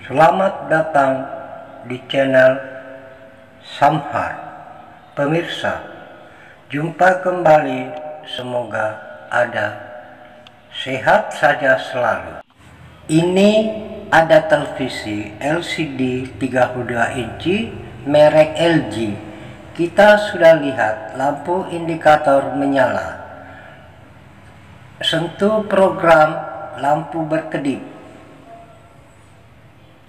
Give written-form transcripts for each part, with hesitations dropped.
Selamat datang di channel Samhar. Pemirsa, jumpa kembali, semoga ada sehat saja selalu. Ini ada televisi LCD 32 inci merek LG. Kita sudah lihat lampu indikator menyala. Sentuh program lampu berkedip.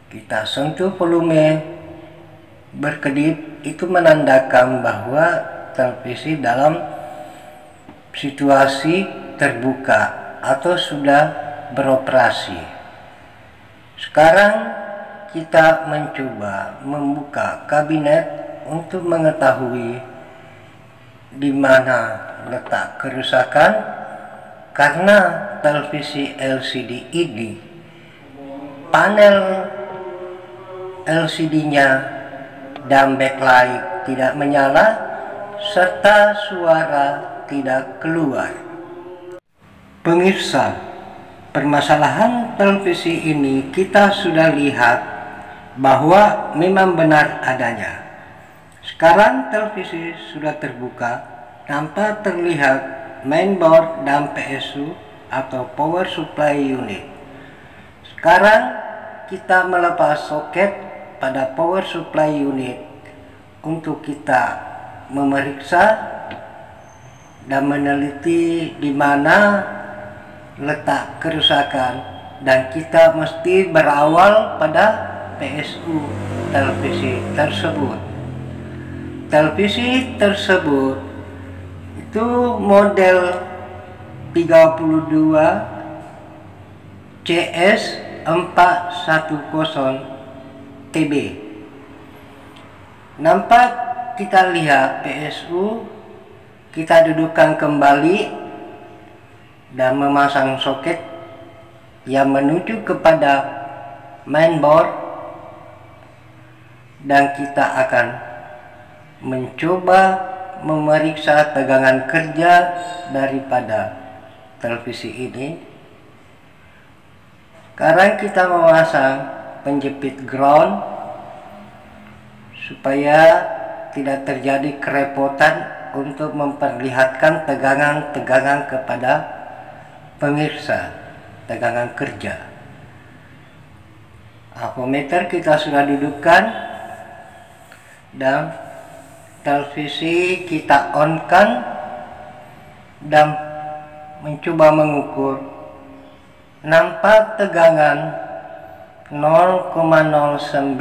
Kita sentuh volume berkedip, itu menandakan bahwa televisi dalam situasi terbuka atau sudah beroperasi. Sekarang kita mencoba membuka kabinet untuk mengetahui di mana letak kerusakan, karena televisi LCD ini panel LCD-nya dan backlight tidak menyala serta suara tidak keluar. Pemirsa, permasalahan televisi ini kita sudah lihat bahwa memang benar adanya. Sekarang televisi sudah terbuka, tanpa terlihat mainboard dan PSU atau power supply unit. Sekarang kita melepas soket pada power supply unit untuk kita memeriksa dan meneliti di mana letak kerusakan, dan kita mesti berawal pada PSU televisi tersebut. Televisi tersebut itu model 32 CS 410 TB. Nampak kita lihat PSU, kita dudukkan kembali dan memasang soket yang menuju kepada mainboard, dan kita akan mencoba memeriksa tegangan kerja daripada televisi ini. Sekarang kita memasang penjepit ground supaya tidak terjadi kerepotan untuk memperlihatkan tegangan-tegangan kepada pemirsa, tegangan kerja. Ampermeter kita sudah dudukkan dan televisi kita on-kan dan mencoba mengukur. Nampak tegangan 0,09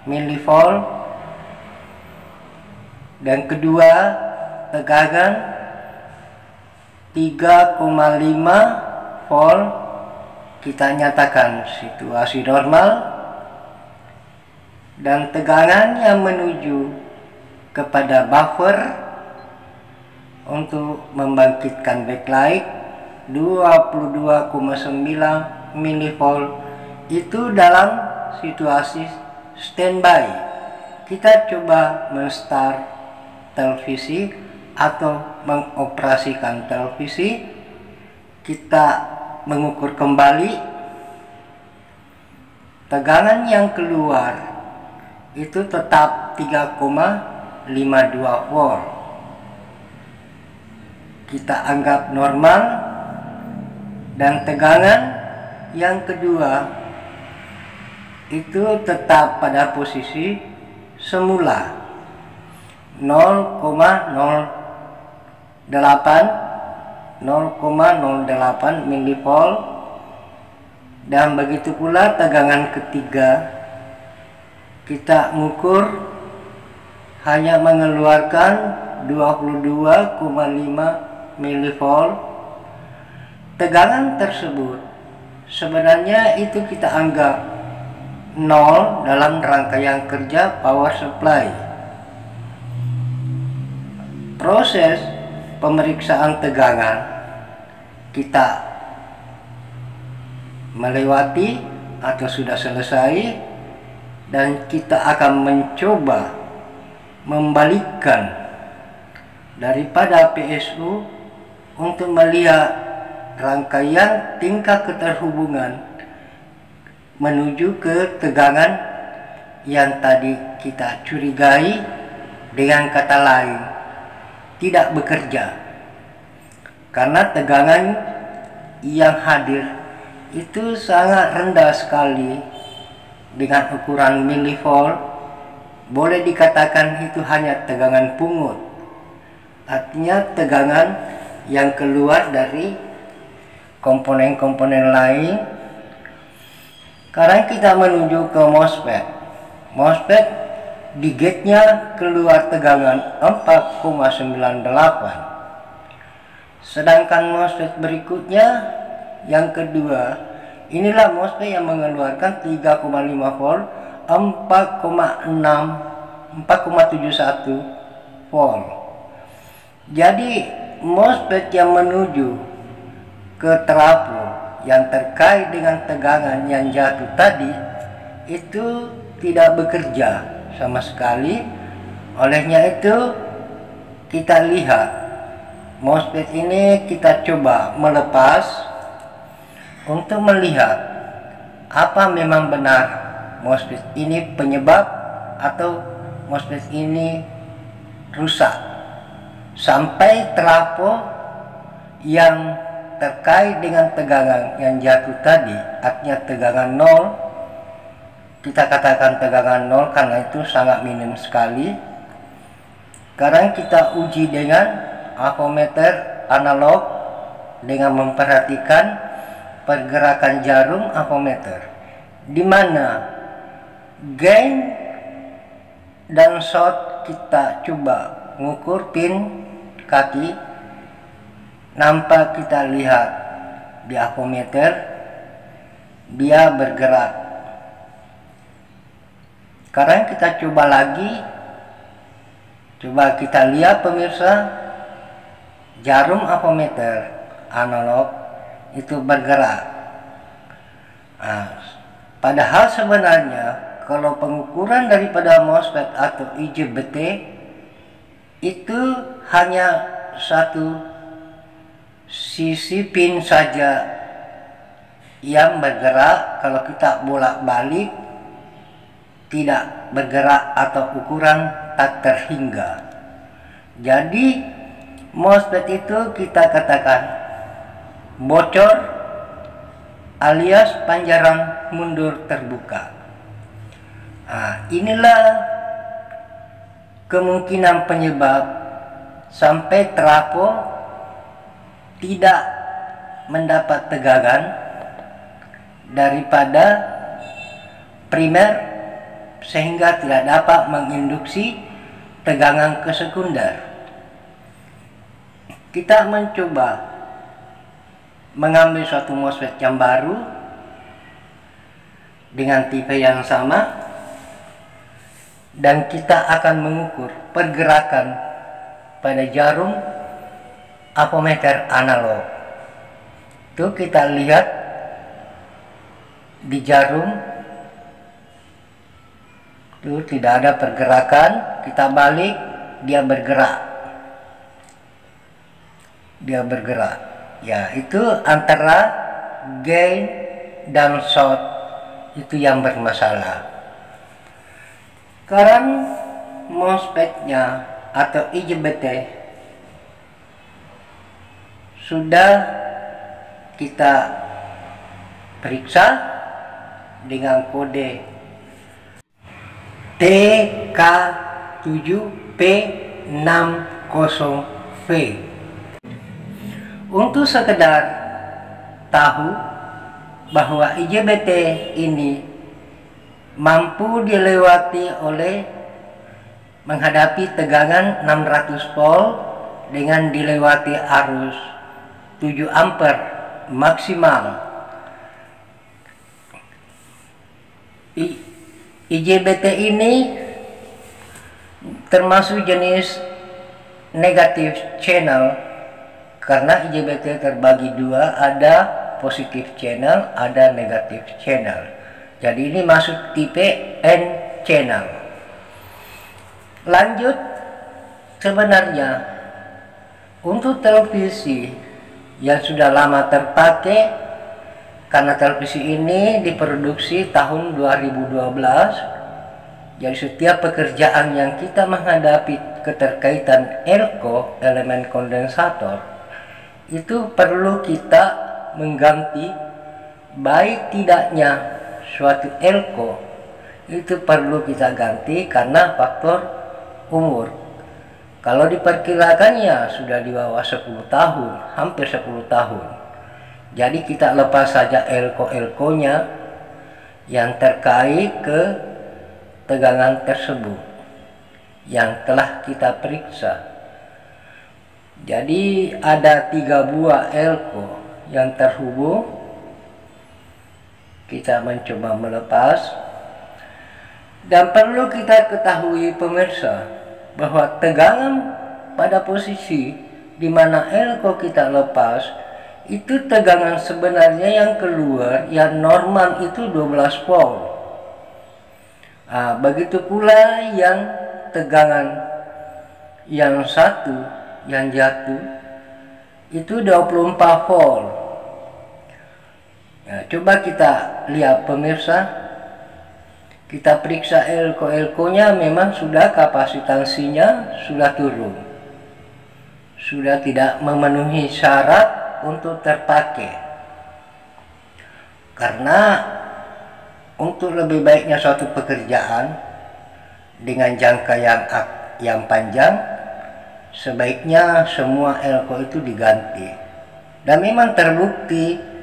milivolt, dan kedua tegangan 3,5 volt. Kita nyatakan situasi normal, dan tegangan yang menuju kepada buffer untuk membangkitkan backlight 22,9 milivolt itu dalam situasi standby. Kita coba menstart televisi atau mengoperasikan televisi. Kita mengukur kembali tegangan yang keluar itu tetap 3,52 volt. Kita anggap normal, dan tegangan yang kedua itu tetap pada posisi semula 0,08 milivolt, dan begitu pula tegangan ketiga kita mengukur hanya mengeluarkan 22,5 milivolt. Tegangan tersebut sebenarnya itu kita anggap 0 dalam rangkaian kerja power supply. Proses pemeriksaan tegangan kita melewati atau sudah selesai, dan kita akan mencoba membalikkan daripada PSU untuk melihat rangkaian tingkat keterhubungan menuju ke tegangan yang tadi kita curigai, dengan kata lain tidak bekerja, karena tegangan yang hadir itu sangat rendah sekali dengan ukuran milivolt. Boleh dikatakan itu hanya tegangan pungut, artinya tegangan yang keluar dari komponen-komponen lain. Sekarang kita menuju ke MOSFET. MOSFET di gate-nya keluar tegangan 4,98. Sedangkan MOSFET berikutnya yang kedua, inilah MOSFET yang mengeluarkan 3,5 volt 4,71 volt. Jadi MOSFET yang menuju ke trafo yang terkait dengan tegangan yang jatuh tadi itu tidak bekerja sama sekali. Olehnya itu kita lihat MOSFET ini, kita coba melepas untuk melihat apa memang benar MOSFET ini penyebab atau MOSFET ini rusak, sampai trafo yang terkait dengan tegangan yang jatuh tadi, artinya tegangan 0, kita katakan tegangan 0 karena itu sangat minim sekali. Sekarang kita uji dengan ampermeter analog dengan memperhatikan pergerakan jarum ampermeter, di mana gain dan short kita coba mengukur pin kaki. Nampak kita lihat di ampermeter dia bergerak. Sekarang kita coba lagi, coba kita lihat pemirsa, jarum ampermeter analog itu bergerak. Nah, padahal sebenarnya kalau pengukuran daripada MOSFET atau IGBT itu hanya satu sisi pin saja yang bergerak. Kalau kita bolak-balik tidak bergerak atau ukuran tak terhingga. Jadi MOSFET itu kita katakan bocor alias panjaran mundur terbuka. Nah, inilah kemungkinan penyebab sampai trafo tidak mendapat tegangan daripada primer, sehingga tidak dapat menginduksi tegangan ke sekunder. Kita mencoba mengambil suatu MOSFET yang baru dengan tipe yang sama, dan kita akan mengukur pergerakan pada jarum ampermeter analog. Itu kita lihat di jarum itu tidak ada pergerakan. Kita balik, dia bergerak. Dia bergerak. Ya, itu antara gain dan short itu yang bermasalah. Sekarang MOSFET-nya atau IGBT sudah kita periksa dengan kode TK7P60V. Untuk sekedar tahu bahwa IGBT ini mampu dilewati oleh menghadapi tegangan 600 volt dengan dilewati arus 7 ampere maksimal. IGBT ini termasuk jenis negatif channel, karena IGBT terbagi dua, ada positif channel, ada negatif channel. Jadi ini masuk tipe N channel. Lanjut, sebenarnya untuk televisi yang sudah lama terpakai Karena televisi ini diproduksi tahun 2012, jadi setiap pekerjaan yang kita menghadapi keterkaitan elko, elemen kondensator, itu perlu kita mengganti. Baik tidaknya suatu elko itu perlu kita ganti karena faktor umur. Kalau diperkirakannya sudah di bawah 10 tahun, hampir 10 tahun. Jadi kita lepas saja elko-elkonya yang terkait ke tegangan tersebut yang telah kita periksa. Jadi ada 3 buah elko yang terhubung. Kita mencoba melepas, dan perlu kita ketahui pemirsa bahwa tegangan pada posisi di mana elko kita lepas itu tegangan sebenarnya yang keluar yang normal itu 12 volt. Begitu pula yang tegangan yang satu yang jatuh itu 24 volt. Coba kita lihat pemirsa, kita periksa elko-elkonya, memang sudah kapasitansinya sudah turun, sudah tidak memenuhi syarat untuk terpakai. Karena untuk lebih baiknya suatu pekerjaan dengan jangka yang panjang, sebaiknya semua elko itu diganti. Dan memang terbukti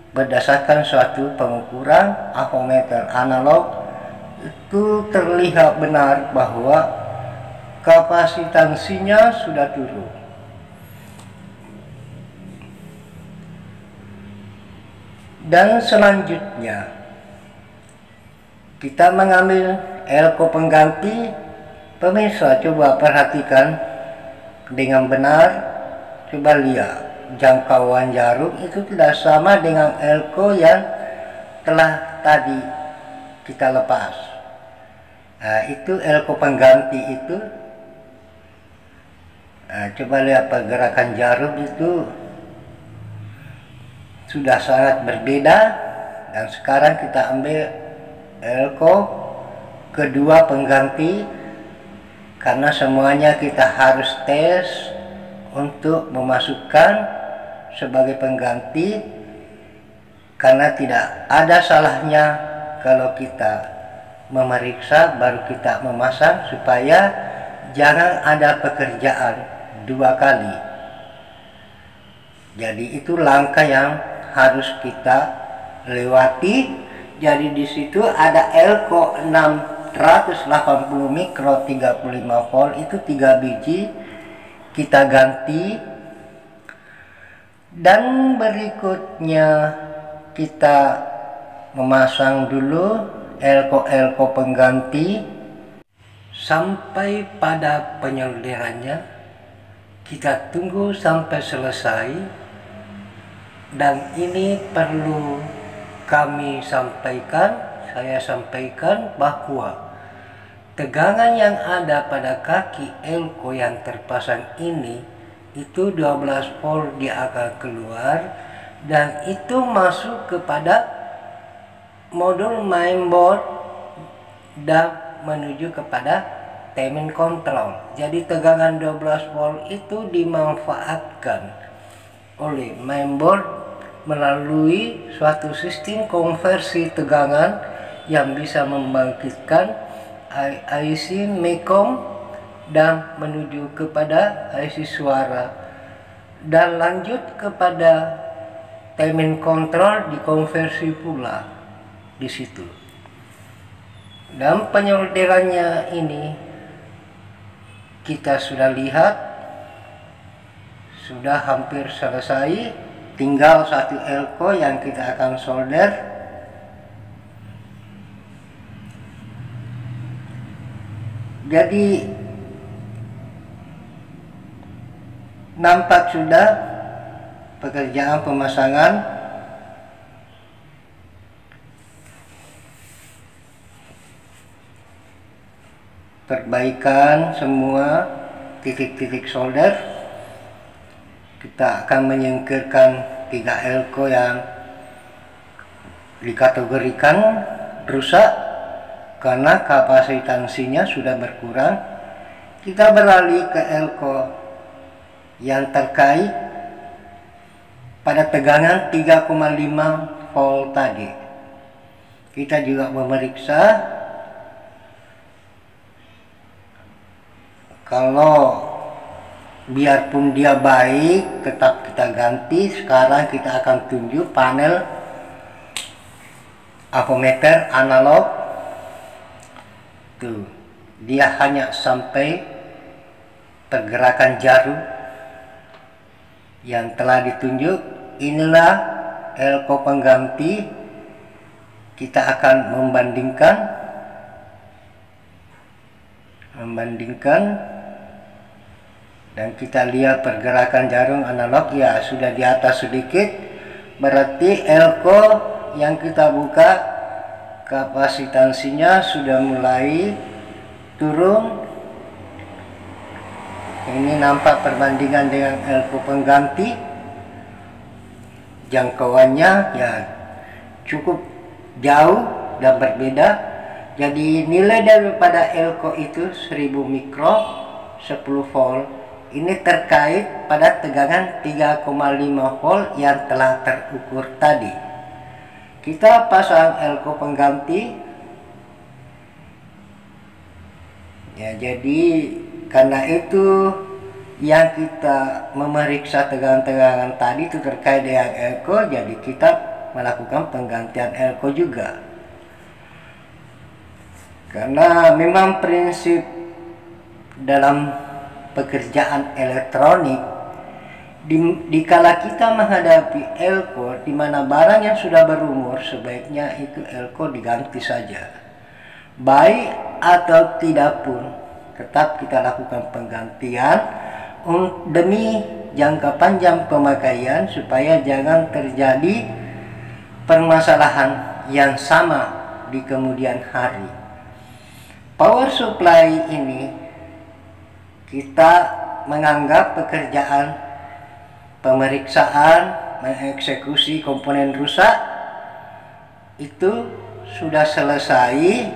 berdasarkan suatu pengukuran ampermeter analog itu terlihat benar bahwa kapasitansinya sudah turun. Dan selanjutnya kita mengambil elko pengganti. Pemirsa coba perhatikan dengan benar, coba lihat jangkauan jarum itu tidak sama dengan elko yang telah tadi kita lepas. Itu elko pengganti itu. Coba lihat pergerakan jarum itu sudah sangat berbeda. Dan sekarang kita ambil elko kedua pengganti, karena semuanya kita harus tes untuk memasukkan sebagai pengganti, karena tidak ada salahnya kalau kita memeriksa baru kita memasang, supaya jangan ada pekerjaan 2 kali. Jadi itu langkah yang harus kita lewati. Jadi di situ ada elko 680 mikro 35 volt itu 3 biji kita ganti. Dan berikutnya kita memasang dulu elko-elko pengganti sampai pada penyolderannya. Kita tunggu sampai selesai. Dan ini perlu kami sampaikan, saya sampaikan bahwa tegangan yang ada pada kaki elko yang terpasang ini itu 12 volt dia akan keluar, dan itu masuk kepada modul mainboard dan menuju kepada timing control. Jadi tegangan 12 volt itu dimanfaatkan oleh mainboard melalui suatu sistem konversi tegangan yang bisa membangkitkan IC MECOM dan menuju kepada IC suara, dan lanjut kepada timing control dikonversi pula di situ. Dan penyolderannya ini kita sudah lihat sudah hampir selesai, tinggal satu elko yang kita akan solder. Jadi nampak sudah pekerjaan pemasangan perbaikan semua titik-titik solder. Kita akan menyingkirkan 3 elko yang dikategorikan rusak karena kapasitansinya sudah berkurang. Kita beralih ke elko yang terkait pada tegangan 3,5 volt tadi. Kita juga memeriksa kalau biarpun dia baik tetap kita ganti. Sekarang kita akan tunjuk panel avometer analog. Tuh, dia hanya sampai pergerakan jarum yang telah ditunjuk. Inilah elko pengganti. Kita akan membandingkan dan kita lihat pergerakan jarum analog ya sudah di atas sedikit, berarti elko yang kita buka kapasitansinya sudah mulai turun. Ini nampak perbandingan dengan elko pengganti, jangkauannya ya cukup jauh dan berbeda. Jadi nilai daripada elko itu 1000 mikro 10 volt. Ini terkait pada tegangan 3,5 volt yang telah terukur tadi. Kita pasang elko pengganti. Ya, jadi karena itu yang kita memeriksa tegangan-tegangan tadi itu terkait dengan elko, jadi kita melakukan penggantian elko juga. Karena memang prinsip dalam pekerjaan elektronik, dikala kita menghadapi elko di mana barang yang sudah berumur, sebaiknya itu elko diganti saja. Baik atau tidak pun tetap kita lakukan penggantian demi jangka panjang pemakaian supaya jangan terjadi permasalahan yang sama di kemudian hari. Power supply ini kita menganggap pekerjaan pemeriksaan mengeksekusi komponen rusak itu sudah selesai,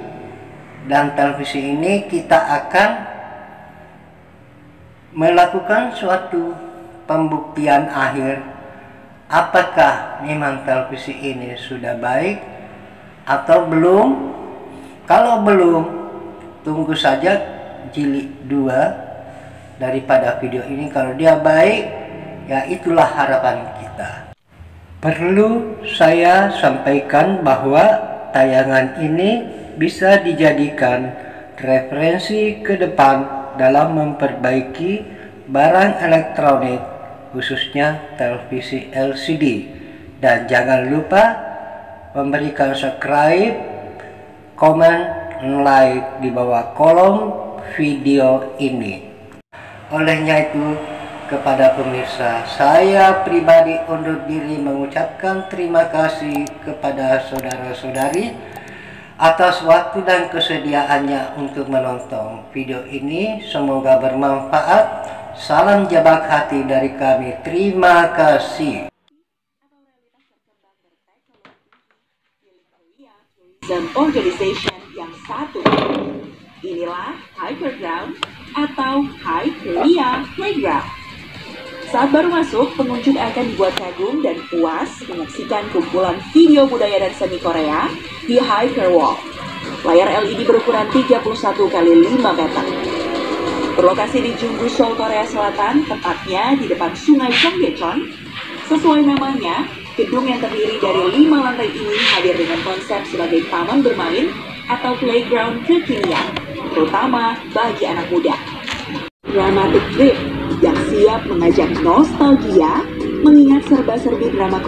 dan televisi ini kita akan melakukan suatu pembuktian akhir apakah memang televisi ini sudah baik atau belum. Kalau belum, tunggu saja jilid 2 daripada video ini. Kalau dia baik, ya itulah harapan kita. Perlu saya sampaikan bahwa tayangan ini bisa dijadikan referensi ke depan dalam memperbaiki barang elektronik, khususnya televisi LCD. Dan jangan lupa memberikan subscribe, komen, like di bawah kolom video ini. Olehnya itu, kepada pemirsa, saya pribadi undur diri mengucapkan terima kasih kepada saudara-saudari atas waktu dan kesediaannya untuk menonton video ini. Semoga bermanfaat. Salam jabak hati dari kami. Terima kasih. Dan organization yang satu. Inilah Hyperground atau Hyperia Playground. Saat baru masuk, pengunjung akan dibuat kagum dan puas menyaksikan kumpulan video budaya dan seni Korea di Hyperwall. Layar LED berukuran 31 x 5 meter. Berlokasi di Junggu, Seoul, Korea Selatan, tepatnya di depan Sungai Cheonggyecheon. Sesuai namanya, gedung yang terdiri dari 5 lantai ini hadir dengan konsep sebagai taman bermain atau playground kekinian, terutama bagi anak muda. Dramatic Trip yang siap mengajak nostalgia mengingat serba-serbi drama